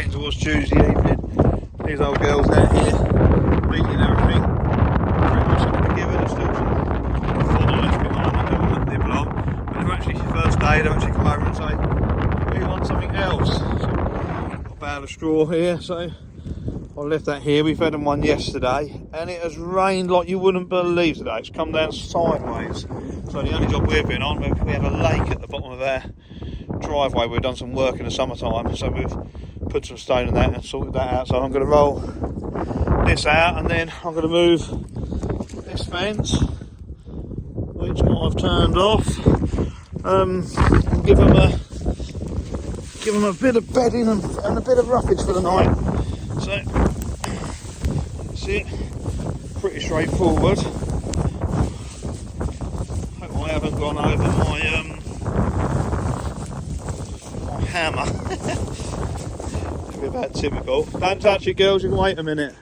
getting towards Tuesday evening. These old girls out here, meeting everything. Pretty much something to give her. There's still some fodder left behind. I don't want to nibble on. But they've actually, first day, they've actually come over and say, we want something else. So, got a bale of straw here, so I left that here. We've had them one yesterday, and it has rained like you wouldn't believe today. It's come down sideways. So the only job we've been on, we have a lake at the bottom of our driveway. We've done some work in the summertime, so we've put some stone in that and sorted that out. So I'm going to roll this out, and then I'm going to move this fence, which I've turned off, and give them a bit of bedding and a bit of roughage for the night. So that's it. Pretty straightforward. Hope I haven't gone over my hammer. It'll be about typical. Don't touch it, girls, you can wait a minute.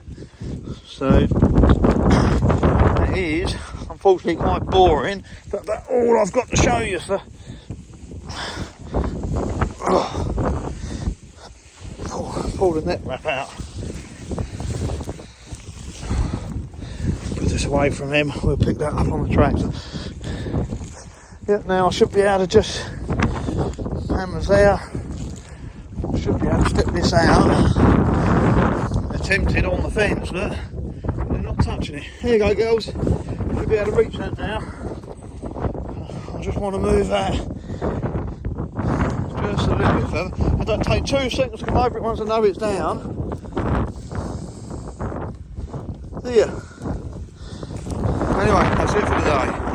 So that is unfortunately quite boring, but that's all I've got to show you. So pull the net wrap out. Put this away from him. We'll pick that up on the tractor. Yeah, now I should be able to just, hammer's there, I should be able to step this out. Attempted on the fence, but they're not touching it. Here you go, girls. Should be able to reach that now. I just want to move that just a little bit further. It don't take 2 seconds to come over it once I know it's down. There. Anyway, that's it for today.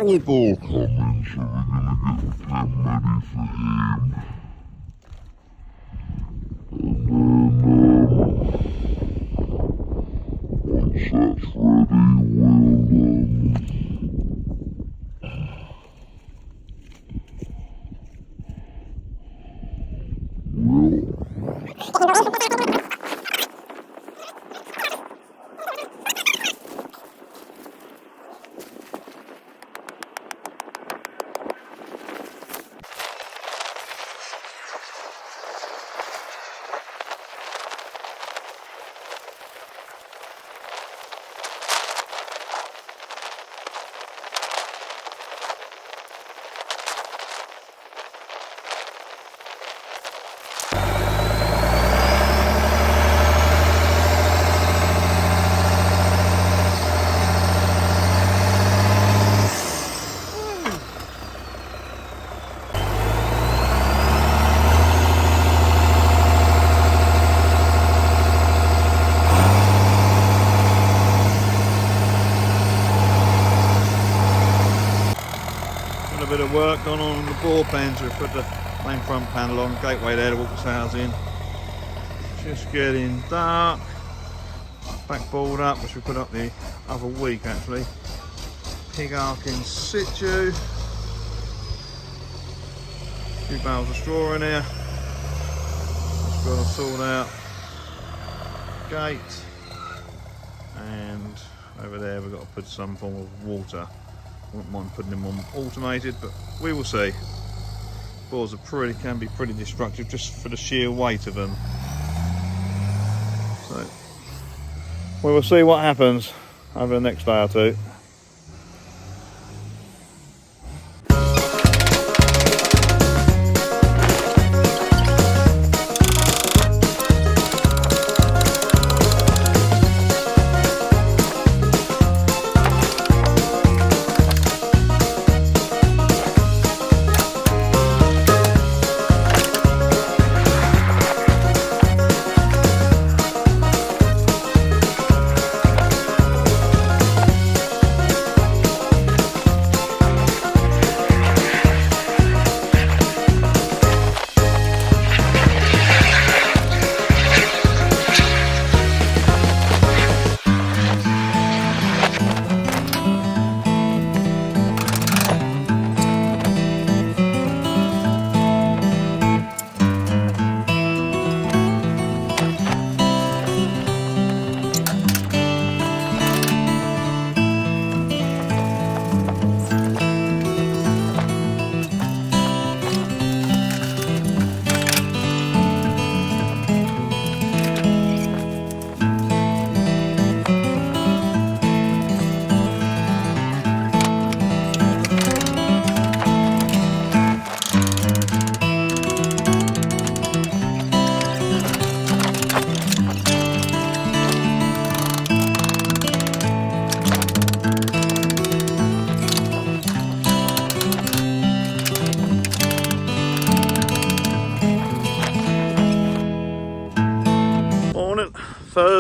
With ball coming, so we're gonna get them ready for him. And then, once that's ready, A bit of work done on the bore pens. We've put the main front panel on, gateway there to walk the sows in. Just getting dark. Backboard up, which we put up the other week actually. Pig arc in situ. A few bales of straw in here. Just got to sort out gate. And over there we've got to put some form of water. I wouldn't mind putting them on automated, but we will see. Boars can be pretty destructive just for the sheer weight of them. So we will see what happens over the next day or two.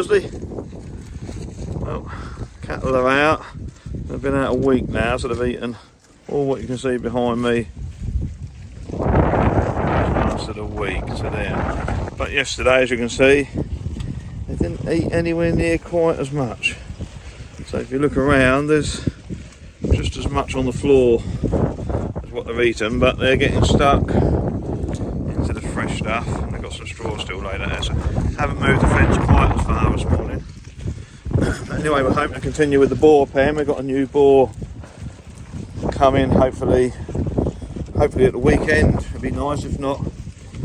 Thursday. Well, cattle are out. They've been out a week now, so they've eaten all what you can see behind me. Last of the week to there. But yesterday, as you can see, they didn't eat anywhere near quite as much. So if you look around, there's just as much on the floor as what they're eating, but they're getting stuck into the fresh stuff. And they've got some straw still laid out there, so haven't moved the fence quite as far this morning. Anyway, we're hoping to continue with the boar pen. We've got a new boar coming, hopefully at the weekend. It'd be nice if not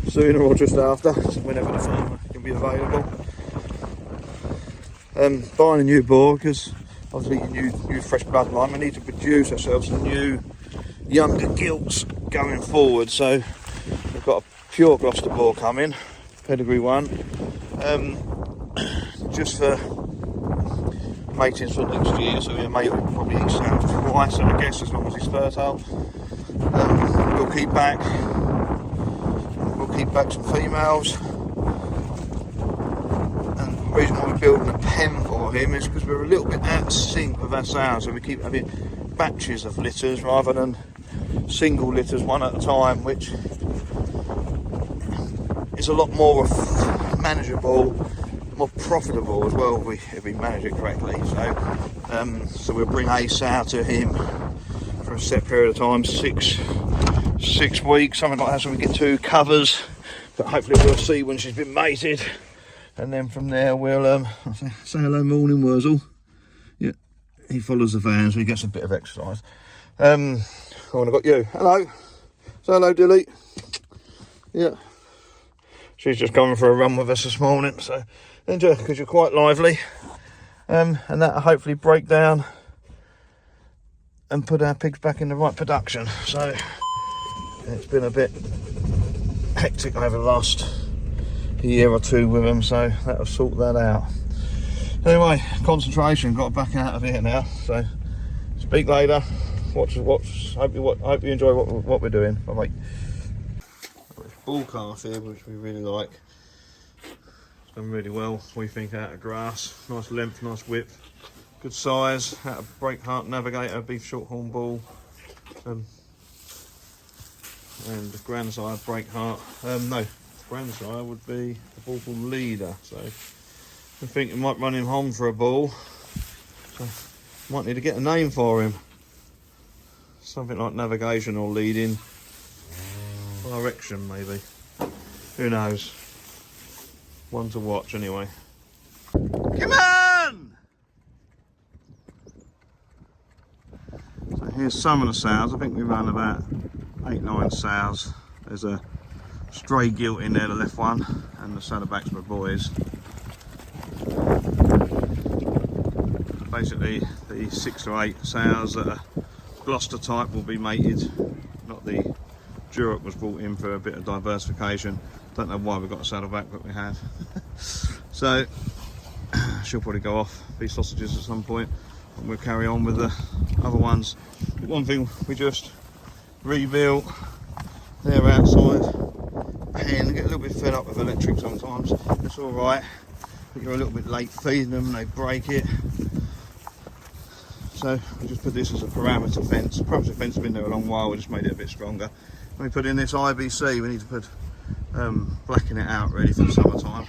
sooner or just after, whenever the farmer can be available. Buying a new boar because obviously new fresh bloodline. We need to produce ourselves some new younger gilts going forward. So we've got a pure Gloucester boar coming, pedigree one, just for mating for next year. So our mate will probably eat sows twice, I guess, as long as he's fertile. We'll keep back some females. And the reason why we're building a pen for him is because we're a little bit out of sync with our sows, so we keep having batches of litters rather than single litters, one at a time, which is a lot more manageable, more profitable as well if we manage it correctly. So we'll bring a sow to him for a set period of time, six weeks, something like that, so we get 2 covers. But hopefully we'll see when she's been mated, and then from there we'll say hello, morning Wurzel. Yeah, he follows the van, so he gets a bit of exercise. Oh, and I've got you. Hello. Say hello, Dilly. Yeah. She's just going for a run with us this morning, so enjoy, because you're quite lively. And that'll hopefully break down and put our pigs back in the right production. So it's been a bit hectic over the last year or two with them, so that'll sort that out. Anyway, concentration, got back out of here now, so speak later. Watch. Hope you enjoy what we're doing. Bye bye. Bull calf here, which we really like. It's done really well, we think, out of grass. Nice length, nice width, good size. Out of Breakheart Navigator, beef shorthorn bull, and the grandsire Breakheart. No, grandsire would be a bull called Leader. So I think you might run him home for a bull. So might need to get a name for him. Something like navigation or leading. Direction, maybe. Who knows? One to watch anyway. Come on! So here's some of the sows. I think we run about 8-9 sows. There's a stray gilt in there, the left one, and the saddlebacks for boys. Basically, the 6 to 8 sows that are Gloucester type will be mated, not the Duroc was brought in for a bit of diversification. Don't know why we got a saddleback, but we have. So she'll probably go off, be sausages at some point, and we'll carry on with the other ones. One thing we just rebuilt, they're outside pen, get a little bit fed up with electric sometimes. It's all right, but you're a little bit late feeding them and they break it. So we just put this as a parameter fence. The parameter fence has been there a long while, we just made it a bit stronger. When we put in this IBC, we need to put blacken it out ready for the summertime.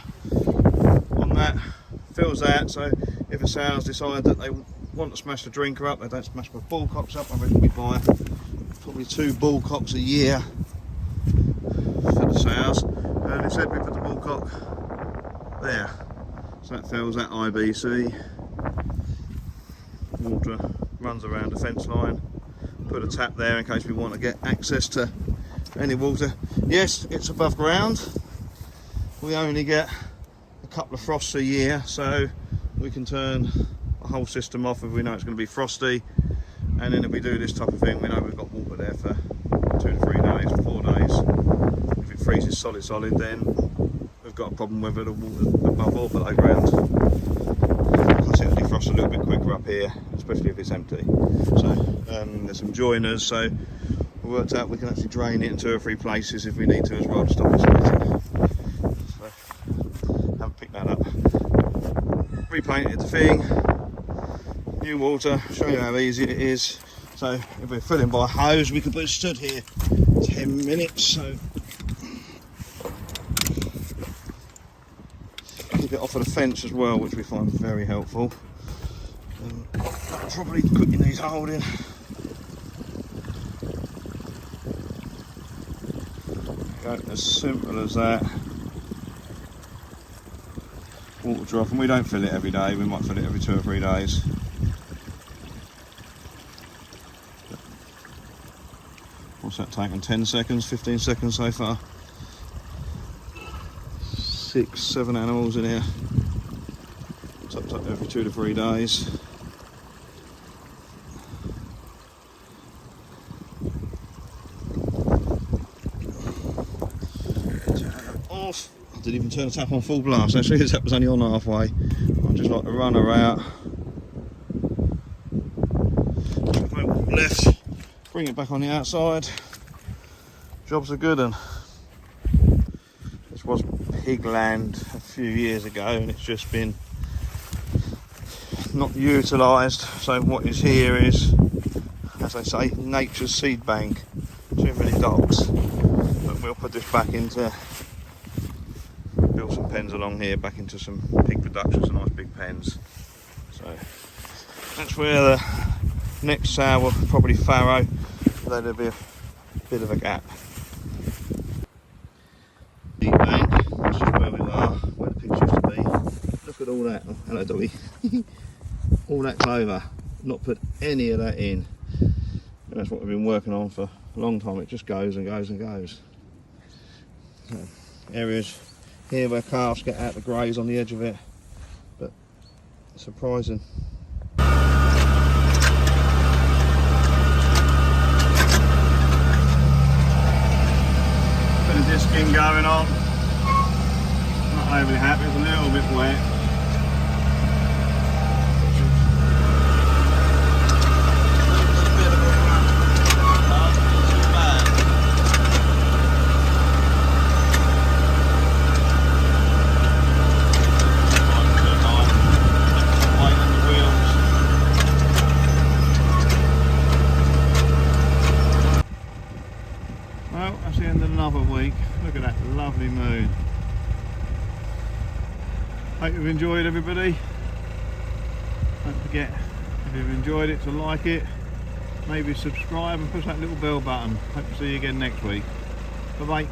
On that, fills that, so if the sows decide that they want to smash the drinker up, they don't smash my bull cocks up. I reckon we buy probably 2 bull cocks a year for the sows. And instead we put the bull cock there. So that fills that IBC. Water runs around the fence line. Put a tap there in case we want to get access to any water. Yes, it's above ground. We only get a couple of frosts a year, so we can turn the whole system off if we know it's going to be frosty. And then if we do this type of thing, we know we've got water there for 2 to 3 days, 4 days. If it freezes solid, then we've got a problem whether the water's above or below ground. Plus it'll defrost a little bit quicker up here, especially if it's empty. So there's some joiners, so we worked out we can actually drain it in 2 or 3 places if we need to as well to stop it splitting. So haven't picked that up. repainted the thing, new water, show you how easy it is. So if we're filling by hose, we could be stood here 10 minutes. So keep it off of the fence as well, which we find very helpful. Probably quickly needs holding. Go, as simple as that. Water drop, and we don't fill it every day, we might fill it every 2 or 3 days. What's that taken? 10 seconds, 15 seconds so far. 6, 7 animals in here. Topped up every 2 to 3 days. Off. I didn't even turn the tap on full blast, actually the tap was only on halfway. I just like to run her out, left, bring it back on the outside. Job's a good one. This was pig land a few years ago and it's just been not utilised, so what is here is, as I say, nature's seed bank. Too many dogs, but we'll put this back into, build some pens along here, back into some pig production, some nice big pens. So that's where the next sow will probably farrow, then there'll be a bit of a gap. Seed bank, this is where we are, where the pigs used to be. Look at all that, oh, hello doggy. All that clover, not put any of that in. And that's what we've been working on for a long time. It just goes and goes and goes. So, areas here where calves get out to graze on the edge of it, but surprising. Bit of disking going on. Not overly happy, it's a little bit wet. Well, that's the end of another week. Look at that lovely moon. Hope you've enjoyed, everybody. Don't forget, if you've enjoyed it, to like it, maybe subscribe and push that little bell button. Hope to see you again next week. Bye bye.